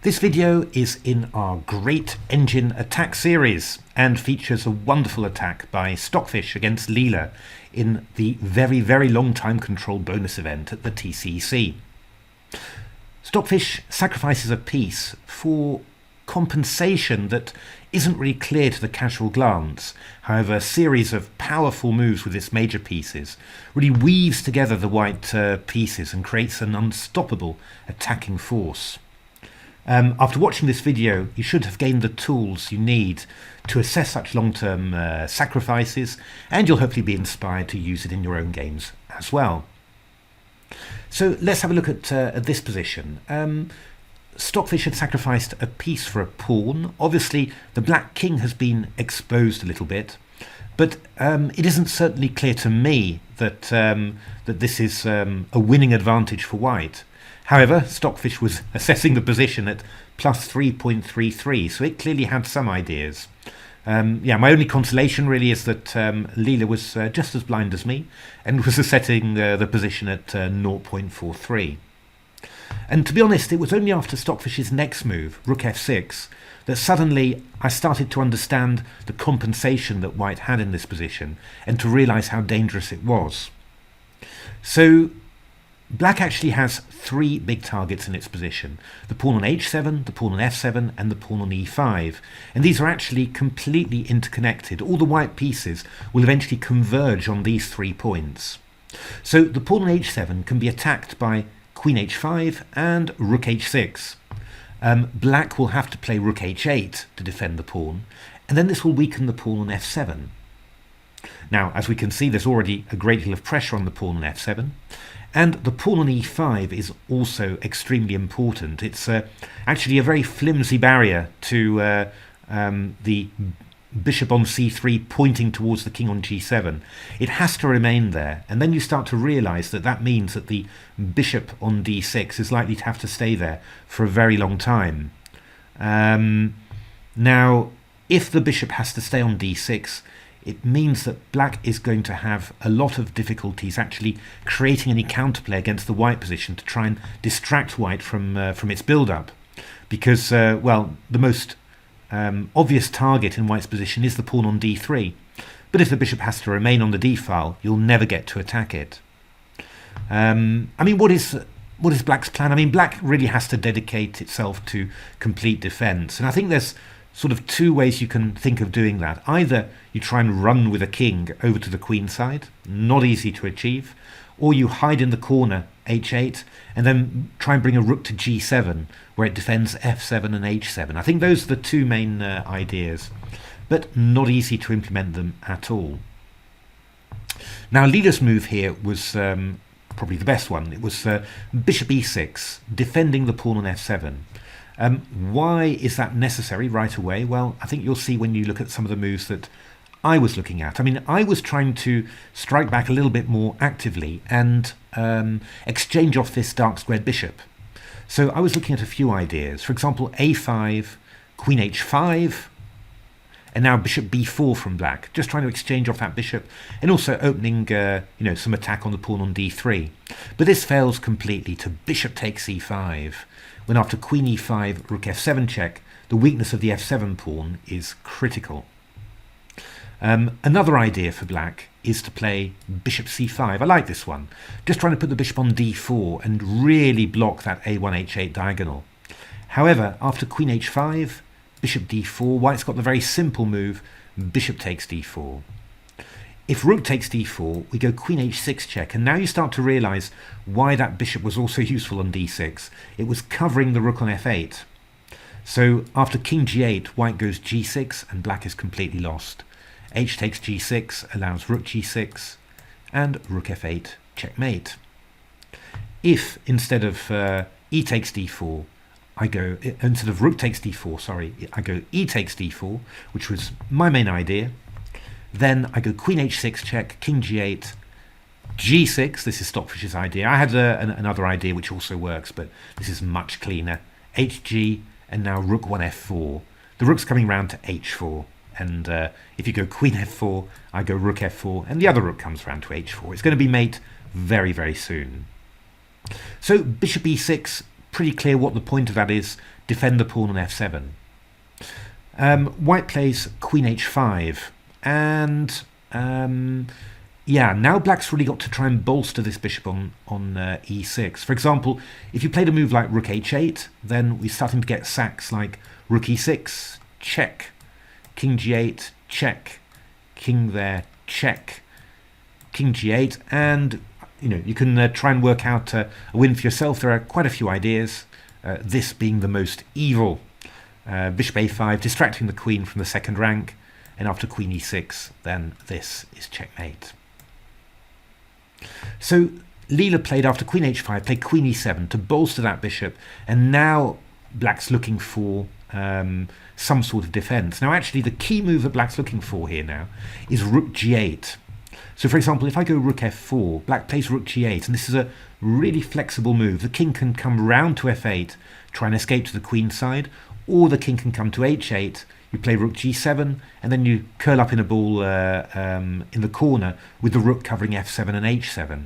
This video is in our Great Engine Attack series and features a wonderful attack by Stockfish against Leela in the very long time control bonus event at the TCEC. Stockfish sacrifices a piece for compensation that isn't really clear to the casual glance. However, a series of powerful moves with its major pieces really weaves together the white pieces and creates an unstoppable attacking force. After watching this video, you should have gained the tools you need to assess such long-term sacrifices, and you'll hopefully be inspired to use it in your own games as well. So let's have a look at this position. Stockfish had sacrificed a piece for a pawn. Obviously, the black king has been exposed a little bit, but it isn't certainly clear to me that that this is a winning advantage for white. However, Stockfish was assessing the position at plus 3.33, so it clearly had some ideas. My only consolation really is that Leela was just as blind as me and was assessing the position at 0.43. And to be honest, it was only after Stockfish's next move, rook f6, that suddenly I started to understand the compensation that white had in this position and to realise how dangerous it was. So black actually has three big targets in its position: the pawn on h7, the pawn on f7 and the pawn on e5, and these are actually completely interconnected. All the white pieces will eventually converge on these 3 points. So the pawn on h7 can be attacked by queen h5 and rook h6. Black will have to play rook h8 to defend the pawn, and then this will weaken the pawn on f7. Now, as we can see, there's already a great deal of pressure on the pawn on f7. And the pawn on e5 is also extremely important. It's actually a very flimsy barrier to the bishop on c3 pointing towards the king on g7. It has to remain there, and then you start to realize that that means that the bishop on d6 is likely to have to stay there for a very long time. Now, if the bishop has to stay on d6, it means that black is going to have a lot of difficulties actually creating any counterplay against the white position to try and distract white from its build-up. Because, well, the most obvious target in white's position is the pawn on d3. But if the bishop has to remain on the d-file, you'll never get to attack it. I mean, what is black's plan? I mean, black really has to dedicate itself to complete defense. And I think there's sort of two ways you can think of doing that. Either you try and run with a king over to the queen side, not easy to achieve, or you hide in the corner, h8, and then try and bring a rook to g7, where it defends f7 and h7. I think those are the two main ideas, but not easy to implement them at all. Now, Leela's move here was probably the best one. It was bishop e6, defending the pawn on f7. Why is that necessary right away? Well, I think you'll see when you look at some of the moves that I was looking at. I mean, I was trying to strike back a little bit more actively and exchange off this dark squared bishop. So I was looking at a few ideas. For example, a5, queen h5, and now bishop b4 from black, just trying to exchange off that bishop and also opening some attack on the pawn on d3. But this fails completely to bishop takes e5, when after queen e5, rook f7 check, the weakness of the f7 pawn is critical. Another idea for black is to play bishop c5. I like this one. Just trying to put the bishop on d4 and really block that a1, h8 diagonal. However, after queen h5, bishop d4, white's got the very simple move, bishop takes d4. If rook takes d4, we go queen h6 check, and now you start to realize why that bishop was also useful on d6. It was covering the rook on f8. So after king g8, white goes g6, and black is completely lost. H takes g6 allows rook g6, and rook f8 checkmate. If instead of e takes d4, instead of rook takes d4, sorry, I go e takes d4, which was my main idea. Then I go queen h6 check, king g8, g6, this is Stockfish's idea. I had another idea which also works, but this is much cleaner. hg, and now rook 1 f4. The rook's coming round to h4, and if you go queen f4, I go rook f4, and the other rook comes round to h4. It's going to be mate very soon. So bishop e6, pretty clear what the point of that is. defend the pawn on f7. White plays queen h5, and yeah, now black's really got to try and bolster this bishop on e6. For example, if you played a move like rook h8, then we're starting to get sacks like rook e6, check, king g8, check, king there, check, king g8, and you can try and work out a win for yourself. There are quite a few ideas, this being the most evil. Bishop a5, distracting the queen from the second rank, and after queen e6, then this is checkmate. So Leela played, after queen h5, played queen e7 to bolster that bishop, and now black's looking for some sort of defense. Now actually the key move that black's looking for here now is rook g8. So for example, if I go rook f4, black plays rook g8, and this is a really flexible move. The king can come round to f8, try and escape to the queen side, or the king can come to h8, you play rook g7, and then you curl up in a ball in the corner with the rook covering f7 and h7.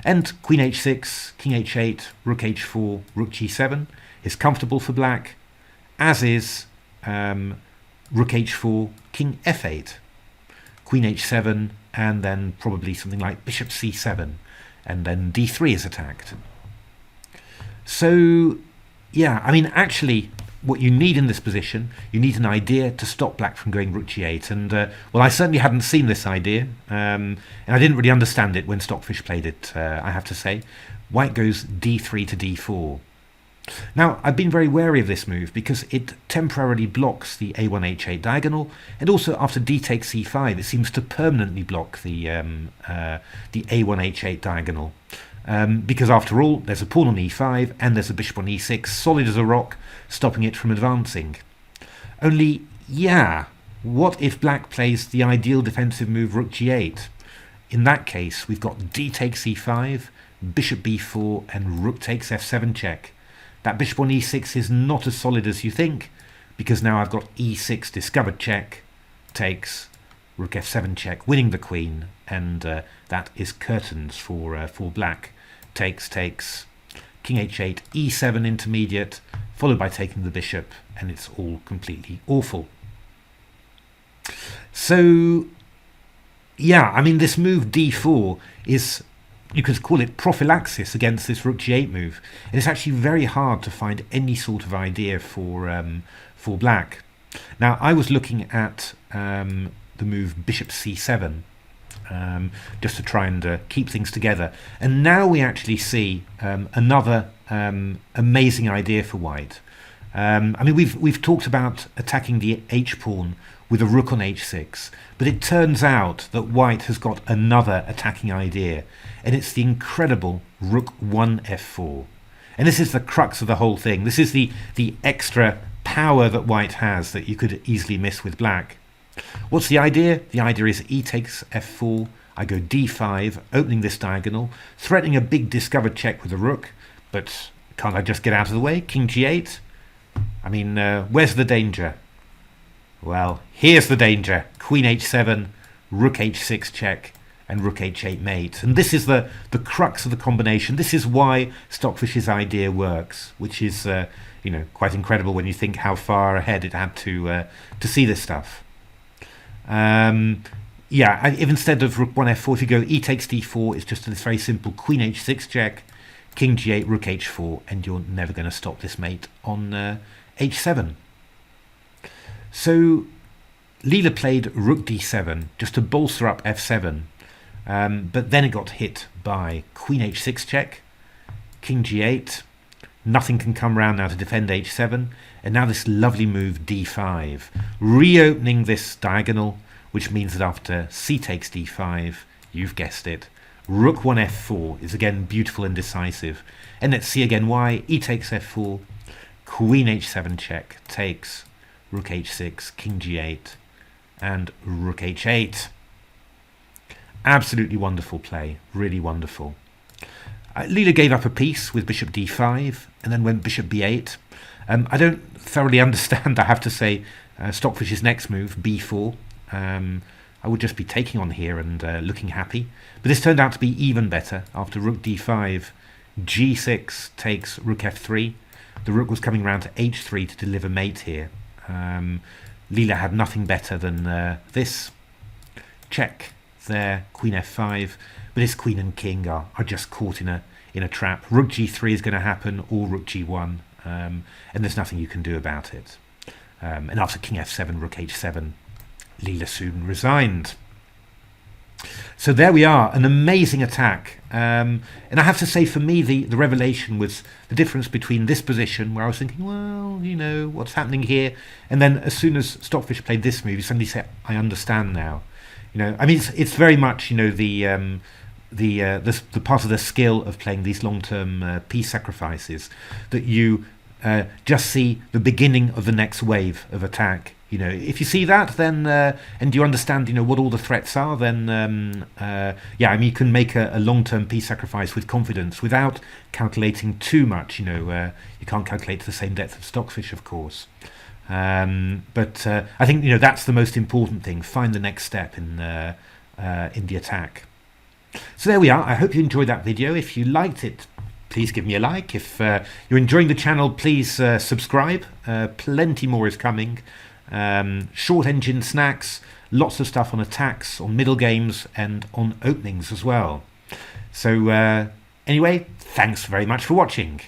And queen h6, king h8, rook h4, rook g7 is comfortable for black, as is rook h4, king f8, queen h7, and then probably something like bishop c7, and then d3 is attacked. So yeah, I mean, actually what you need in this position, you need an idea to stop black from going rook g8, and well, I certainly hadn't seen this idea, and I didn't really understand it when Stockfish played it, I have to say. White goes d3 to d4. Now, I've been very wary of this move because it temporarily blocks the a1 h8 diagonal, and also after d takes c5, it seems to permanently block the a1 h8 diagonal. Because after all, there's a pawn on e5 and there's a bishop on e6, solid as a rock, stopping it from advancing. Only, yeah, what if black plays the ideal defensive move rook g8? In that case, we've got d takes e5, bishop b4, and rook takes f7 check. That bishop on e6 is not as solid as you think, because now I've got e6 discovered check, takes, rook f7 check, winning the queen, and that is curtains for black. Takes, king h8, e7 intermediate, followed by taking the bishop, and it's all completely awful. So yeah, I mean, this move d4 is, you could call it prophylaxis against this rook g8 move, and it's actually very hard to find any sort of idea for black. Now, I was looking at the move bishop c7, just to try and keep things together, and now we actually see another amazing idea for white. I mean, we've talked about attacking the h-pawn with a rook on h6, but it turns out that white has got another attacking idea, and it's the incredible rook 1 f4. And this is the crux of the whole thing. This is the extra power that white has that you could easily miss with black. What's the idea? The idea is e takes f4, I go d5, opening this diagonal, threatening a big discovered check with the rook, but can't I just get out of the way? King g8? I mean, where's the danger? Well, here's the danger. Queen h7, rook h6 check, and rook h8 mate. And this is the crux of the combination. This is why Stockfish's idea works, which is quite incredible when you think how far ahead it had to see this stuff. Yeah, if instead of rook 1 f4, if you go e takes d4, it's just this very simple queen h6 check, king g8, rook h4, and you're never going to stop this mate on h7. So Leela played rook d7 just to bolster up f7, but then it got hit by queen h6 check, king g8, nothing can come round now to defend h7, and now this lovely move d5, reopening this diagonal, which means that after c takes d5, you've guessed it, rook 1 f4 is again beautiful and decisive. And let's see again why. E takes f4, queen h7 check, takes, rook h6, king g8, and rook h8. Absolutely wonderful play, really wonderful. Leela gave up a piece with bishop d5 and then went bishop b8. I don't thoroughly understand, I have to say, Stockfish's next move, b4. I would just be taking on here and looking happy. But this turned out to be even better after rook d5, g6 takes rook f3, the rook was coming round to h3 to deliver mate here. Leela had nothing better than this. Check there, queen f5, but this queen and king are just caught in a trap. Rook g3 is going to happen, or rook g1, and there's nothing you can do about it. And after king f7, rook h7, Leela soon resigned. So there we are, an amazing attack. And I have to say, for me, the revelation was the difference between this position, where I was thinking, well, you know, what's happening here? And then as soon as Stockfish played this move, you suddenly say, I understand now. You know, I mean, it's very much, you know, the part of the skill of playing these long-term piece sacrifices, that you just see the beginning of the next wave of attack. You know, if you see that, then and you understand, you know, what all the threats are, then yeah, I mean, you can make a long-term piece sacrifice with confidence without calculating too much. You know, you can't calculate to the same depth of Stockfish, of course. But I think, you know, that's the most important thing. Find the next step in the attack. So there we are. I hope you enjoyed that video. If you liked it, please give me a like. If you're enjoying the channel, please subscribe. Plenty more is coming. Short engine snacks, lots of stuff on attacks, on middle games, and on openings as well. So anyway, thanks very much for watching.